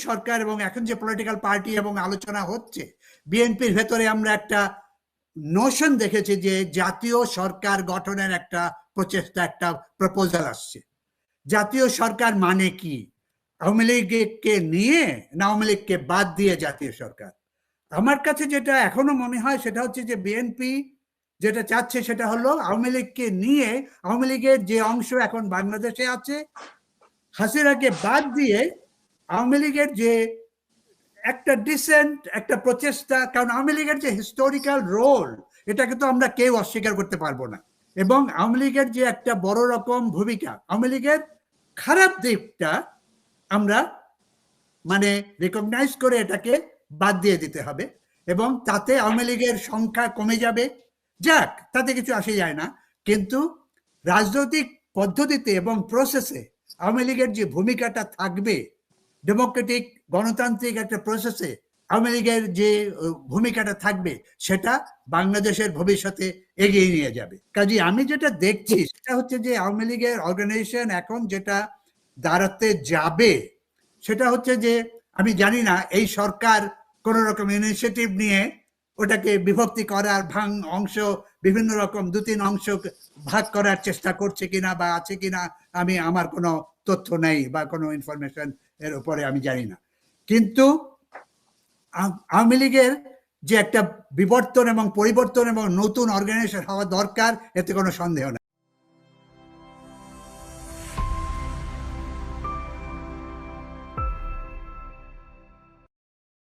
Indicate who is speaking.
Speaker 1: সরকার এবং এখন যে পলিটিক্যাল পার্টি এবং আলোচনা হচ্ছে, বিএনপির ভেতরে আমরা একটা নোশন দেখেছি যে জাতীয় সরকার গঠনের একটা প্রচেষ্টা, একটা প্রপোজাল আসছে। জাতীয় সরকার মানে কি? আওয়ামী লীগকে নিয়ে না আওয়ামী লীগকে বাদ দিয়ে জাতীয় সরকার? আমার কাছে যেটা এখনো মনে হয় সেটা হচ্ছে যে বিএনপি যেটা চাচ্ছে সেটা হলো আওয়ামী লীগকে নিয়ে আওয়ামী লীগের যে অংশ এখন বাংলাদেশে আছে হাসিনাকে বাদ দিয়ে আওয়ামী লীগের যে একটা ডিসেন্ট একটা প্রচেষ্টা, কারণ আওয়ামী লীগের যে হিস্টোরিক্যাল রোল এটাকে তো আমরা কেউ অস্বীকার করতে পারবো না, এবং আওয়ামী লীগের যে একটা বড় রকম ভূমিকা, আওয়ামী লীগের খারাপ দিকটা আমরা মানে রিকগনাইজ করে এটাকে বাদ দিয়ে দিতে হবে, এবং তাতে আওয়ামী লীগের সংখ্যা কমে যাবে। যাক, তাতে কিছু আসে যায় না, কিন্তু রাজনৈতিক পদ্ধতিতে এবং প্রসেসে আওয়ামী লীগের যে ভূমিকাটা থাকবে, ডেমোক্রেটিক গণতান্ত্রিক একটা প্রসেসে আওয়ামী লীগের যে ভূমিকাটা থাকবে সেটা বাংলাদেশের ভবিষ্যতে এগিয়ে নিয়ে যাবে। কাজে আমি যেটা দেখছি সেটা হচ্ছে যে আওয়ামী লীগের অর্গানাইজেশন এখন যেটা দাঁড়াতে যাবে সেটা হচ্ছে যে আমি জানি না এই সরকার কোন রকম ইনিশিয়েটিভ নিয়ে ওটাকে বিভক্তি করার অংশ বিভিন্ন রকম 2-3 অংশ ভাগ করার চেষ্টা করছে কিনা বা আছে কিনা আমি আমার কোনো তথ্য নেই বা কোনো ইনফরমেশন এর উপরে আমি জানি না, কিন্তু আওয়ামী লীগের যে একটা বিবর্তন এবং পরিবর্তন এবং নতুন অর্গানাইজেশন হওয়া দরকার এতে কোনো সন্দেহ নেই।